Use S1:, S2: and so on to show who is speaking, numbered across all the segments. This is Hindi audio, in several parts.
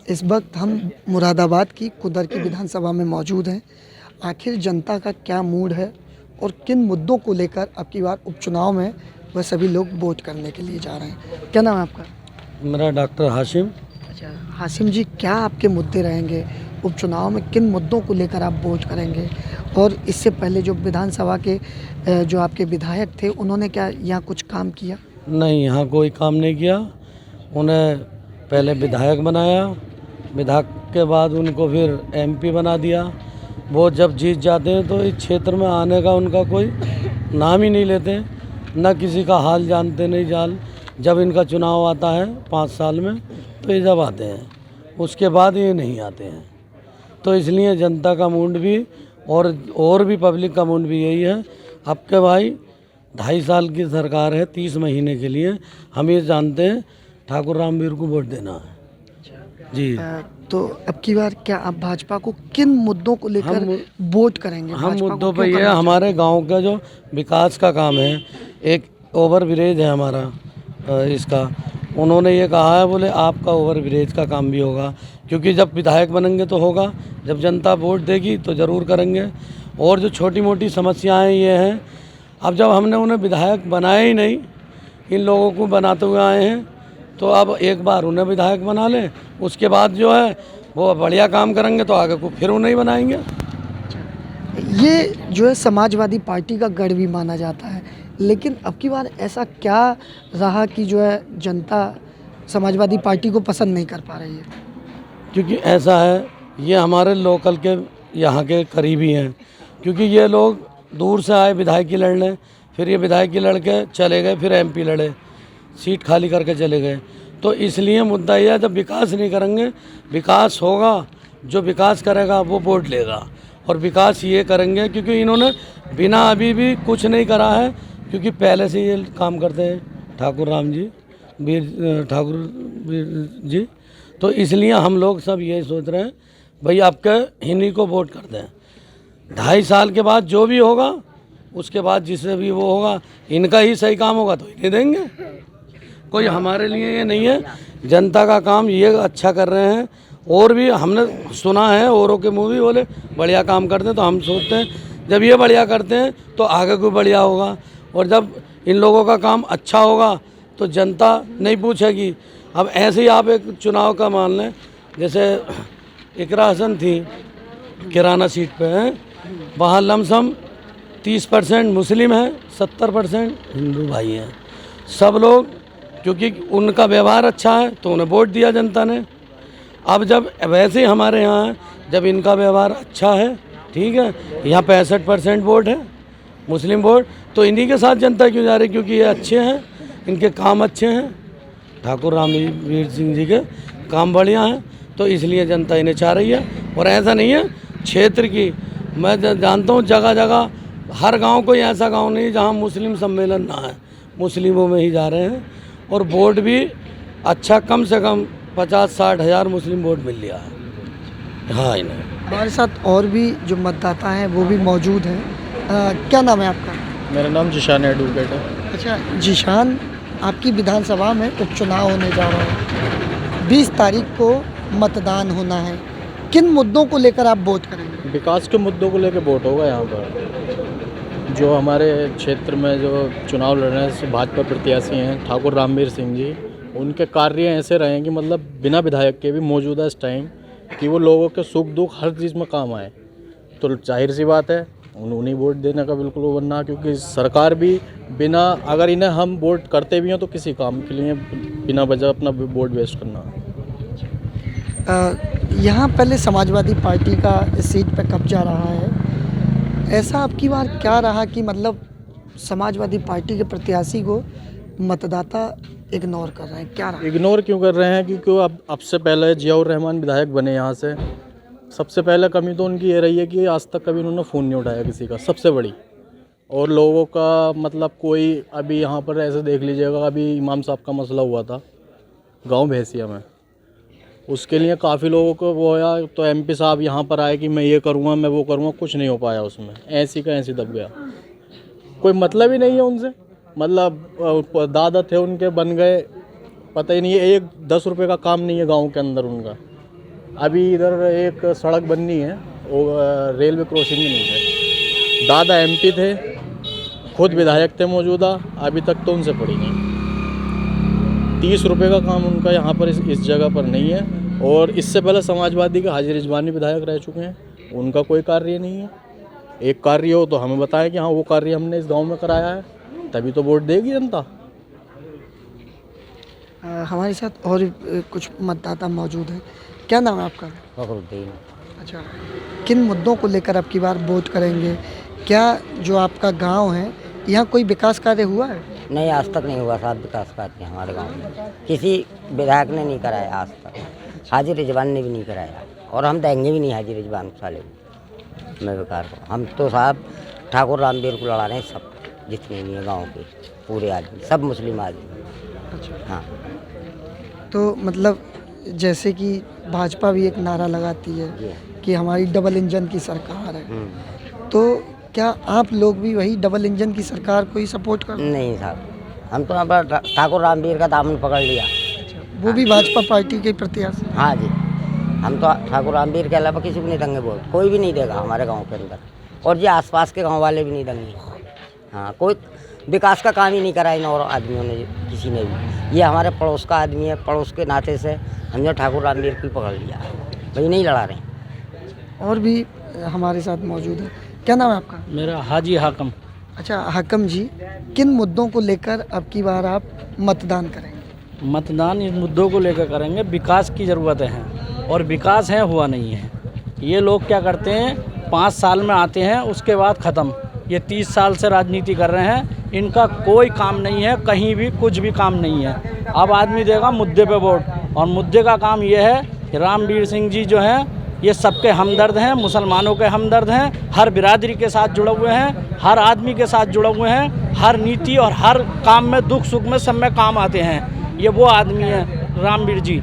S1: इस वक्त हम मुरादाबाद की कुदर की विधानसभा में मौजूद हैं। आखिर जनता का क्या मूड है और किन मुद्दों को लेकर अब की बार उपचुनाव में वह सभी लोग वोट करने के लिए जा रहे हैं। क्या नाम है आपका?
S2: मेरा डॉक्टर हाशिम।
S1: अच्छा हाशिम जी, क्या आपके मुद्दे रहेंगे उपचुनाव में? किन मुद्दों को लेकर आप वोट करेंगे? और इससे पहले जो विधानसभा के जो आपके विधायक थे उन्होंने क्या यहाँ कुछ काम किया?
S2: नहीं, यहाँ कोई काम नहीं किया। उन्हें पहले विधायक बनाया, विधायक के बाद उनको फिर एमपी बना दिया। वो जब जीत जाते हैं तो इस क्षेत्र में आने का उनका कोई नाम ही नहीं लेते, न किसी का हाल जानते नहीं जाल। जब इनका चुनाव आता है 5 साल में तो ये जब आते हैं, उसके बाद ये नहीं आते हैं। तो इसलिए जनता का मूड भी और भी पब्लिक का मूड भी यही है। अब के भाई 2.5 साल की सरकार है, 30 महीने के लिए हम ये जानते हैं ठाकुर रामवीर को वोट देना है जी।
S1: तो अब की बार क्या आप भाजपा को किन मुद्दों को लेकर वोट करेंगे?
S2: हम
S1: भाजपा
S2: मुद्दों
S1: को
S2: पे
S1: क्यों
S2: ये
S1: करना
S2: हमारे गांव का जो विकास का काम है, एक ओवर ब्रिज है हमारा इसका। उन्होंने ये कहा है, बोले आपका ओवर ब्रिज का काम भी होगा, क्योंकि जब विधायक बनेंगे तो होगा, जब जनता वोट देगी तो ज़रूर करेंगे। और जो छोटी मोटी समस्याएं ये हैं, अब जब हमने उन्हें विधायक बनाया ही नहीं, इन लोगों को बनाते हुए आए हैं, तो अब एक बार उन्हें विधायक बना लें, उसके बाद जो है वो बढ़िया काम करेंगे तो आगे को फिर उन्हें ही बनाएंगे।
S1: ये जो है समाजवादी पार्टी का गढ़ भी माना जाता है, लेकिन अब की बार ऐसा क्या रहा कि जो है जनता समाजवादी पार्टी को पसंद नहीं कर पा रही है?
S2: क्योंकि ऐसा है, ये हमारे लोकल के यहाँ के करीबी हैं, क्योंकि ये लोग दूर से आए विधायकी लड़ने, फिर ये विधायकी लड़के चले गए, फिर एमपी लड़े, सीट खाली करके चले गए। तो इसलिए मुद्दा यह है, जब विकास नहीं करेंगे, विकास होगा, जो विकास करेगा वो वोट लेगा। और विकास ये करेंगे क्योंकि इन्होंने बिना अभी भी कुछ नहीं करा है, क्योंकि पहले से ये काम करते हैं ठाकुर वीर जी। तो इसलिए हम लोग सब यही सोच रहे हैं, भाई आपके इन्हीं को वोट कर दें। 2.5 साल के बाद जो भी होगा, उसके बाद जिससे भी वो होगा, इनका ही सही काम होगा तो इन्हें देंगे। कोई हमारे लिए ये नहीं है, जनता का काम ये अच्छा कर रहे हैं। और भी हमने सुना है औरों के मुँह भी, बोले बढ़िया काम करते हैं, तो हम सोचते हैं जब ये बढ़िया करते हैं तो आगे को बढ़िया होगा। और जब इन लोगों का काम अच्छा होगा तो जनता नहीं पूछेगी। अब ऐसे ही आप एक चुनाव का मान लें, जैसे इकरा हसन थी किराना सीट पे है, वहाँ लमसम 30% मुस्लिम है, 70% हिंदू भाई हैं। सब लोग क्योंकि उनका व्यवहार अच्छा है तो उन्हें वोट दिया जनता ने। अब जब वैसे ही हमारे यहाँ है, जब इनका व्यवहार अच्छा है, ठीक है, यहाँ 65% वोट है मुस्लिम वोट, तो इन्हीं के साथ जनता क्यों जा रही? क्योंकि ये अच्छे हैं, इनके काम अच्छे हैं, ठाकुर रामवीर सिंह जी के काम बढ़िया हैं, तो इसलिए जनता इन्हें चाह रही है। और ऐसा नहीं है क्षेत्र की, मैं जानता हूँ जगह जगह, हर गांव कोई ऐसा गांव नहीं जहां मुस्लिम सम्मेलन ना है, मुस्लिमों में ही जा रहे हैं। और वोट भी अच्छा, कम से कम 50-60 हज़ार मुस्लिम वोट मिल लिया है। हाँ, इन्हें
S1: हमारे साथ और भी जो मतदाता हैं वो भी मौजूद हैं। क्या नाम है आपका?
S3: मेरा नाम जिशान एडवोकेट है।
S1: अच्छा जिशान, आपकी विधानसभा में उपचुनाव होने जा रहा है, 20 तारीख को मतदान होना है। किन मुद्दों को लेकर आप वोट करेंगे?
S3: विकास के मुद्दों को लेकर वोट होगा यहाँ पर। जो हमारे क्षेत्र में जो चुनाव लड़ रहे हैं भाजपा प्रत्याशी हैं ठाकुर रामवीर सिंह जी, उनके कार्य ऐसे रहे कि मतलब बिना विधायक के भी मौजूदा इस टाइम कि वो लोगों के सुख दुख हर चीज़ में काम आए। तो जाहिर सी बात है उन्हें वोट देने का बिल्कुल वो बनना, क्योंकि सरकार भी बिना, अगर इन्हें हम वोट करते भी हैं तो किसी काम के लिए बिना वजह अपना वोट वेस्ट करना।
S1: यहाँ पहले समाजवादी पार्टी का इस सीट पे कब्जा रहा है, ऐसा अब की बार क्या रहा कि मतलब समाजवादी पार्टी के प्रत्याशी को मतदाता इग्नोर कर रहे हैं? क्या रहा?
S3: इग्नोर क्यों कर रहे हैं? क्योंकि अब से पहले जियाउर रहमान विधायक बने यहाँ से, सबसे पहले कमी तो उनकी ये रही है कि आज तक कभी उन्होंने फ़ोन नहीं उठाया किसी का, सबसे बड़ी। और लोगों का मतलब कोई, अभी यहाँ पर ऐसे देख लीजिएगा, अभी इमाम साहब का मसला हुआ था गांव भैंसिया में, उसके लिए काफ़ी लोगों को वो आया, तो एमपी साहब यहाँ पर आए कि मैं ये करूँगा, मैं वो करूँगा, कुछ नहीं हो पाया उसमें, ऐसी का ऐसी दब गया। कोई मतलब ही नहीं है उनसे, मतलब दादा थे उनके, बन गए, पता ही नहीं है, एक 10 रुपये का काम नहीं है गांव के अंदर उनका। अभी इधर एक सड़क बननी है वो रेलवे क्रॉसिंग के नीचे। दादा एमपी थे, खुद विधायक थे मौजूदा, अभी तक तो उनसे पड़ी नहीं। 30 रुपये का काम उनका यहाँ पर इस जगह पर नहीं है। और इससे पहले समाजवादी के हाजी रिजवानी विधायक रह चुके हैं, उनका कोई कार्य नहीं है। एक कार्य हो तो हमें बताएं कि हाँ वो कार्य हमने इस गांव में कराया है, तभी तो वोट देगी जनता।
S1: हमारे साथ और कुछ मतदाता मौजूद हैं। क्या नाम है आपका?
S4: फखरुद्दीन।
S1: अच्छा, किन मुद्दों को लेकर अब की बार वोट करेंगे? क्या जो आपका गांव है यहाँ कोई विकास कार्य हुआ है?
S4: नहीं, आज तक नहीं हुआ साहब विकास कार्य हमारे गांव में। किसी विधायक ने नहीं कराया आज तक, हाजी रिजवान ने भी नहीं कराया, और हम देंगे भी नहीं हाजी रिजवान साले में विकार को। हम तो साहब ठाकुर रामवीर को लड़ा रहे हैं, सब जितने भी हैं गाँव के पूरे आदमी, सब मुस्लिम आदमी।
S1: अच्छा,
S4: हाँ,
S1: तो मतलब जैसे कि भाजपा भी एक नारा लगाती है
S4: जी।
S1: कि हमारी डबल इंजन की सरकार है, तो क्या आप लोग भी वही डबल इंजन की सरकार को ही सपोर्ट कर?
S4: नहीं साहब, हम तो यहाँ पर ठाकुर रामवीर का दामन पकड़ लिया।
S1: वो भी भाजपा पार्टी के प्रत्याशी?
S4: हाँ जी, हम तो ठाकुर रामवीर के अलावा किसी को नहीं देंगे वोट, कोई भी नहीं देगा हमारे गांव के अंदर, और ये आसपास के गांव वाले भी नहीं देंगे। हाँ, कोई विकास का काम ही नहीं करा इन और आदमियों ने, किसी ने भी। ये हमारे पड़ोस का आदमी है, पड़ोस के नाते से हमने ठाकुर रामवीर को पकड़ लिया, वही नहीं लड़ा रहे।
S1: और भी हमारे साथ मौजूद है। क्या नाम है आपका?
S5: मेरा हाजी हाकम।
S1: अच्छा हाकम जी, किन मुद्दों को लेकर अब की बार आप मतदान करेंगे?
S5: मतदान इस मुद्दों को लेकर करेंगे, विकास की ज़रूरतें हैं और विकास है हुआ नहीं है। ये लोग क्या करते हैं, 5 साल में आते हैं उसके बाद ख़त्म। ये 30 साल से राजनीति कर रहे हैं, इनका कोई काम नहीं है, कहीं भी कुछ भी काम नहीं है। अब आदमी देगा मुद्दे पे वोट, और मुद्दे का काम ये है कि रामवीर सिंह जी जो हैं ये सबके हमदर्द हैं, मुसलमानों के हमदर्द हैं, हर बिरादरी के साथ जुड़े हुए हैं, हर आदमी के साथ जुड़े हुए हैं, हर नीति और हर काम में, दुख सुख में, सब में काम आते हैं। ये वो आदमी हैं रामवीर जी।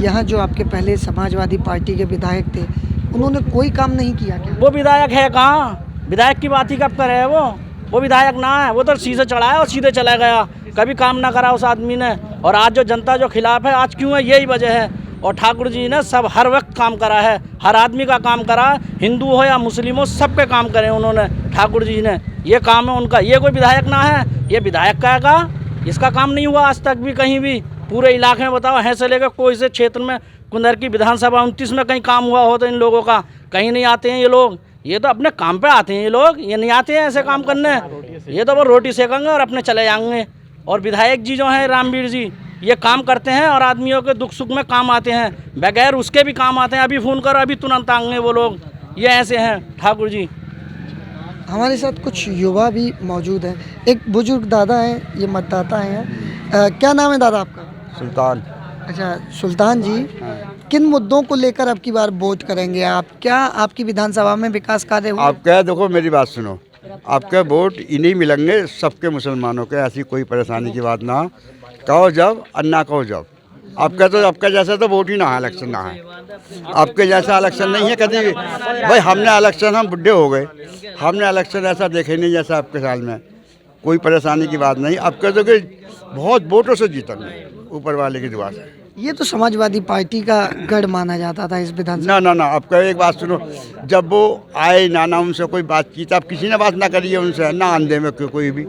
S1: यहाँ जो आपके पहले समाजवादी पार्टी के विधायक थे, उन्होंने कोई काम नहीं किया क्या?
S5: वो विधायक है कहाँ? विधायक की बात ही कब करे है वो विधायक ना है, वो तो सीधे चढ़ा है और सीधे चला गया, कभी काम ना करा उस आदमी ने। और आज जो जनता जो खिलाफ है, आज क्यों है, यही वजह है। और ठाकुर जी ने सब हर वक्त काम करा है, हर आदमी का काम करा, हिंदू हो या मुस्लिम हो, सबके काम करे उन्होंने, ठाकुर जी ने। ये काम है उनका। ये कोई विधायक ना है, ये विधायक का है, इसका काम नहीं हुआ आज तक भी कहीं भी पूरे इलाके में। बताओ, है से लेकर कोई से क्षेत्र में, कुंदर की विधानसभा 29 में कहीं काम हुआ हो तो इन लोगों का? कहीं नहीं आते हैं ये लोग। ये तो अपने काम पे आते हैं ये लोग, ये नहीं आते हैं ऐसे काम करने। ये तो वो रोटी सेकेंगे और अपने चले जाएंगे। और विधायक जी जो हैं रामवीर जी, ये काम करते हैं और आदमियों के दुख सुख में काम आते हैं, बगैर उसके भी काम आते हैं। अभी फ़ोन करो, अभी तुरंत आएंगे वो लोग। ये ऐसे हैं ठाकुर जी।
S1: हमारे साथ कुछ युवा भी मौजूद हैं। एक बुजुर्ग दादा हैं, ये मतदाता हैं। क्या नाम है दादा आपका?
S6: सुल्तान।
S1: अच्छा सुल्तान जी, किन मुद्दों को लेकर अब की बार वोट करेंगे आप? क्या आपकी विधानसभा में विकास कार्य हुए?
S6: आप क्या, देखो मेरी बात सुनो, आपके वोट इन्हीं मिलेंगे, सबके मुसलमानों के, ऐसी कोई परेशानी की बात ना। कहो जब, अन्ना कहो जब। आपका तो आपका जैसा तो वोट ही ना है, इलेक्शन ना है। आपके जैसा इलेक्शन नहीं है कभी भी। भाई हमने इलेक्शन, हम बुढ़े हो गए, हमने इलेक्शन ऐसा देखे नहीं जैसा आपके साल में। कोई परेशानी की बात नहीं। आपके तो बहुत वोटों से जीतेंगे ऊपर वाले की दुआ से।
S1: ये तो समाजवादी पार्टी का गढ़ माना जाता था इस विधानसभा।
S6: ना आपका एक बात सुनो, जब वो आए ना उनसे कोई बातचीत, अब किसी ने बात ना करी है उनसे, ना आंधे में कोई भी।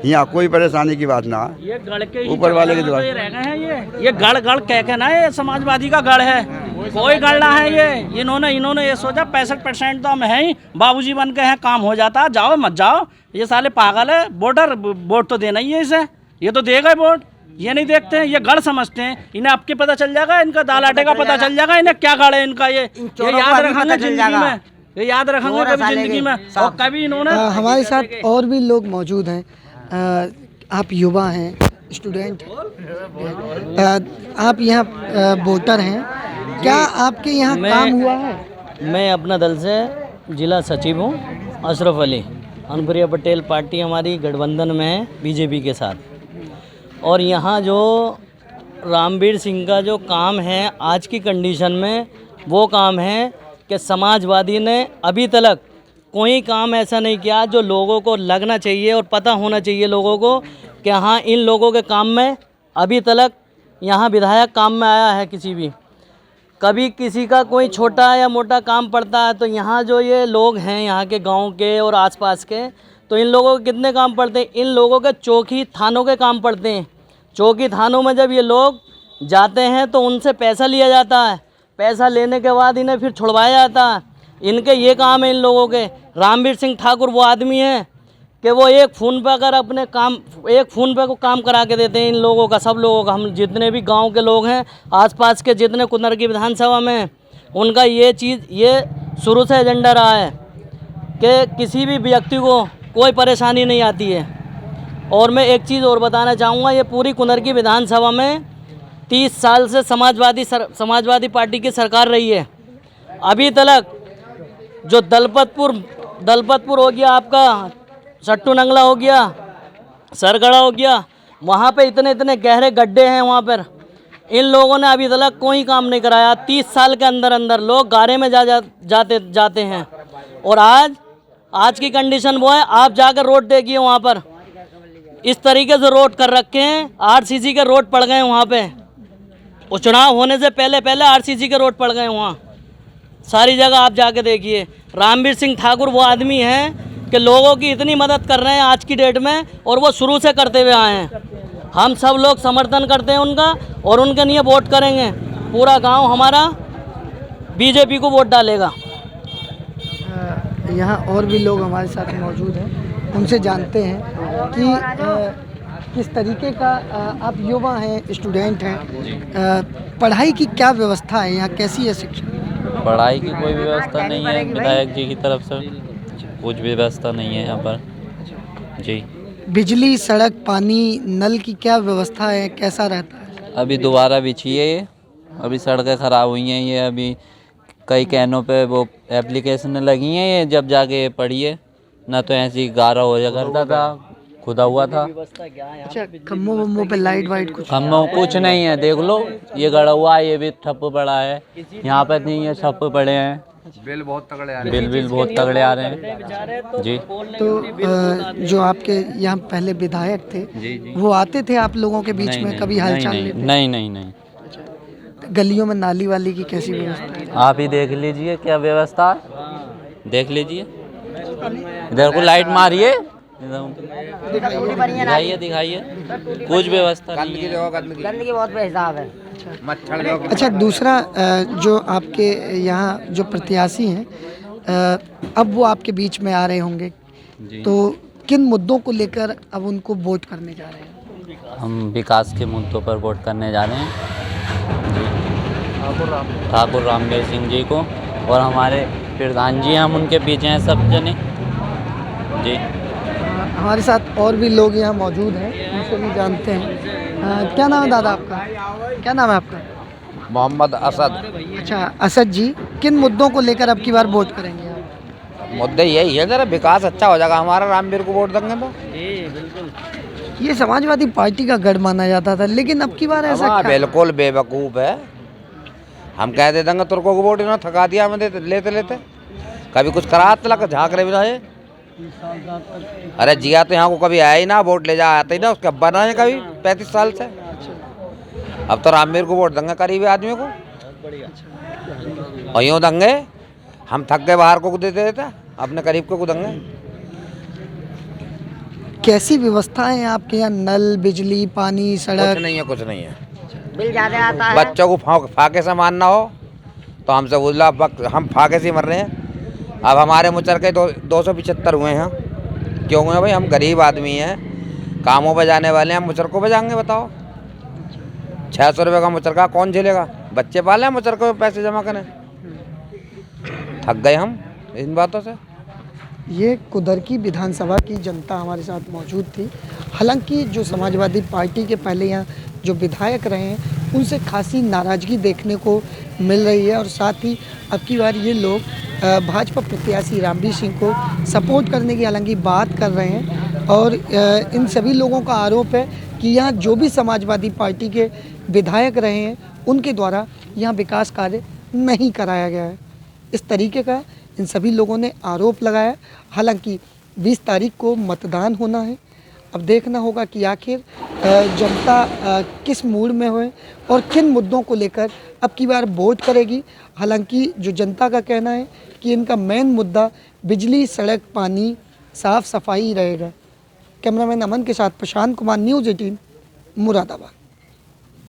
S6: यहाँ कोई परेशानी की बात ना,
S5: ये गढ़ के
S6: ऊपर वाले के द्वारा
S5: ये रह गए हैं। ये गढ़ कह के ना, ये समाजवादी का गढ़ है, कोई गढ़ ना है ये। इन्होंने ये सोचा 65% तो हम हैं ही, बाबूजी बन के हैं, काम हो जाता, जाओ मत जाओ। ये साले पागल है। वोट तो देना ही है इसे, ये तो देगा वोट। ये नहीं देखते हैं, ये गढ़ समझते हैं। इन्हें आपके पता चल जाएगा, इनका दाल आटे का पता चल जाएगा, इन्हें क्या गढ़ है इनका। ये याद रखेंगे जिंदगी में, ये याद रखेंगे कभी जिंदगी में। और कभी इन्होंने
S1: हमारे साथ और भी लोग मौजूद हैं। आप युवा हैं, स्टूडेंट, आप यहाँ वोटर हैं, क्या आपके यहाँ काम हुआ है?
S7: मैं अपना दल से जिला सचिव हूँ, अशरफ अली। अनुप्रिया पटेल पार्टी हमारी गठबंधन में है बीजेपी के साथ। और यहाँ जो रामवीर सिंह का जो काम है आज की कंडीशन में, वो काम है कि समाजवादी ने अभी तक कोई काम ऐसा नहीं किया जो लोगों को लगना चाहिए और पता होना चाहिए लोगों को कि हाँ इन लोगों के काम में अभी तक यहाँ विधायक काम में आया है किसी भी। कभी किसी का कोई छोटा या मोटा काम पड़ता है तो यहाँ जो ये लोग हैं यहाँ के गांव के और आसपास के, तो इन लोगों के कितने काम पड़ते हैं, इन लोगों के चौकी थानों के काम पड़ते हैं। चौकी थानों में जब ये लोग जाते हैं तो उनसे पैसा लिया जाता है, पैसा लेने के बाद इन्हें फिर छुड़वाया जाता है। इनके ये काम है इन लोगों के। रामवीर सिंह ठाकुर वो आदमी हैं कि वो एक फ़ोन पे अगर अपने काम, एक फ़ोन पे को काम करा के देते हैं इन लोगों का, सब लोगों का। हम जितने भी गांव के लोग हैं, आसपास के जितने कुंदरकी विधानसभा में, उनका ये चीज़, ये शुरू से एजेंडा रहा है कि किसी भी व्यक्ति को कोई परेशानी नहीं आती है। और मैं एक चीज़ और बताना चाहूँगा, ये पूरी कुंदरकी विधानसभा में 30 साल से समाजवादी पार्टी की सरकार रही है। अभी तक जो दलपतपुर हो गया, आपका सट्टू नंगला हो गया, सरगढ़ा हो गया, वहाँ पे इतने गहरे गड्ढे हैं वहाँ पर, इन लोगों ने अभी तक कोई काम नहीं कराया। 30 साल के अंदर लोग गारे में जाते हैं। और आज की कंडीशन वो है, आप जाकर रोड देखिए, वहाँ पर इस तरीके से रोड कर रखे हैं, आरसीसी के रोड पड़ गए वहाँ पे। और चुनाव होने से पहले आरसीसी के रोड पड़ गए वहाँ, सारी जगह आप जाके देखिए। रामवीर सिंह ठाकुर वो आदमी हैं कि लोगों की इतनी मदद कर रहे हैं आज की डेट में, और वो शुरू से करते हुए आए हैं। हम सब लोग समर्थन करते हैं उनका, और उनके लिए वोट करेंगे। पूरा गांव हमारा बीजेपी को वोट डालेगा।
S1: यहाँ और भी लोग हमारे साथ मौजूद हैं, उनसे जानते हैं कि किस तरीके का आप युवा हैं, स्टूडेंट हैं, पढ़ाई की क्या व्यवस्था है यहाँ, कैसी है शिक्षा?
S8: पढ़ाई की कोई व्यवस्था नहीं है विधायक जी की तरफ से, कुछ भी व्यवस्था नहीं है यहाँ पर जी।
S1: बिजली, सड़क, पानी, नल की क्या व्यवस्था है, कैसा रहता है?
S8: अभी दोबारा बिछी है ये, अभी सड़कें ख़राब हुई हैं। ये अभी कई कैनों पे वो एप्लीकेशन लगी हैं, ये जब जाके पढ़िए, ना तो ऐसी गारा हो जा करता था, खुदा हुआ था।
S1: अच्छा, खम्भों वम्भों पे लाइट वाइट कुछ?
S8: खम्भों कुछ नहीं है, देख लो ये गड़ा हुआ है, ये भी ठप्प पड़ा है, यहाँ पे नहीं है, ठप्प पड़े हैं। बिल बहुत तगड़े आ रहे हैं जी।
S1: तो जो आपके यहाँ पहले विधायक थे
S8: जी।
S1: वो आते थे आप लोगों के बीच में, कभी हालचाल लेते?
S8: नहीं।
S1: गलियों में नाली वाली की कैसी व्यवस्था है?
S8: आप ही देख लीजिए क्या व्यवस्था है, देख लीजिए। इधर को लाइट मारिए, दिखाइए, कुछ व्यवस्था नहीं है,
S4: गंदगी बहुत बेहिसाब है।
S1: अच्छा, दूसरा जो आपके यहाँ जो प्रत्याशी हैं, अब वो आपके बीच में आ रहे होंगे, तो किन मुद्दों को लेकर अब उनको वोट करने जा रहे हैं?
S8: हम विकास के मुद्दों पर वोट करने जा रहे हैं जी, ठाकुर रामवीर सिंह जी को। और हमारे प्रधान जी, हम उनके पीछे हैं सब जने जी।
S1: हमारे साथ और भी लोग यहाँ मौजूद हैं, उनसे भी जानते हैं। क्या नाम है दादा आपका? क्या नाम है आपका?
S9: मोहम्मद असद।
S1: अच्छा, असद जी, किन मुद्दों को लेकर अब की बार वोट करेंगे आप?
S9: मुद्दे यही है, जरा विकास अच्छा हो जाएगा हमारा, रामवीर को वोट देंगे तो।
S1: ये समाजवादी पार्टी का गढ़ माना जाता था, लेकिन अब की बार ऐसा क्या?
S9: बिल्कुल बेवकूफ़ है। हम कह दे देंगे तुर्कों को वोट, इन्होंने थका दिया हमें लेते कभी कुछ करा तक झाँक रहे भी। अरे जिया तो यहाँ को कभी आया ही ना, वोट ले जा आते ही ना, उसके अब्बा ना है कभी 35 साल से। अब तो रामवीर को वोट देंगे करीबी आदमी को, और यूँ देंगे हम थक गए, बाहर को देते अपने करीब को देंगे।
S1: कैसी व्यवस्था है आपके यहाँ? नल, बिजली, पानी, सड़क?
S9: कुछ नहीं है।
S4: बिल ज़्यादा आता है।
S9: बच्चों को फाके से मारना हो तो हमसे बोला, हम फाके से मर रहे हैं। अब हमारे मुचर के 275 हुए हैं। क्यों हुए भाई? हम गरीब आदमी हैं, कामों पे जाने वाले हैं, हम मुचर को बजाएंगे बताओ? 600 रुपये का मुचर का कौन झेलेगा? बच्चे पाले हैं मुचर को पैसे जमा करें। थक गए हम इन बातों से।
S1: ये कुदरकी विधानसभा की जनता हमारे साथ मौजूद थी। हालांकि जो समाजवादी पार्टी के पहले यहाँ जो विधायक रहे हैं, उनसे खासी नाराज़गी देखने को मिल रही है, और साथ ही अब की बार ये लोग भाजपा प्रत्याशी रामवीर सिंह को सपोर्ट करने की हालांकि बात कर रहे हैं। और इन सभी लोगों का आरोप है कि यहाँ जो भी समाजवादी पार्टी के विधायक रहे हैं, उनके द्वारा यहाँ विकास कार्य नहीं कराया गया है। इस तरीके का इन सभी लोगों ने आरोप लगाया। हालांकि 20 तारीख को मतदान होना है। अब देखना होगा कि आखिर जनता किस मूड में है और किन मुद्दों को लेकर अब की बार वोट करेगी। हालांकि जो जनता का कहना है कि इनका मेन मुद्दा बिजली, सड़क, पानी, साफ सफाई रहेगा। कैमरामैन अमन के साथ प्रशांत कुमार, न्यूज़ 18 मुरादाबाद।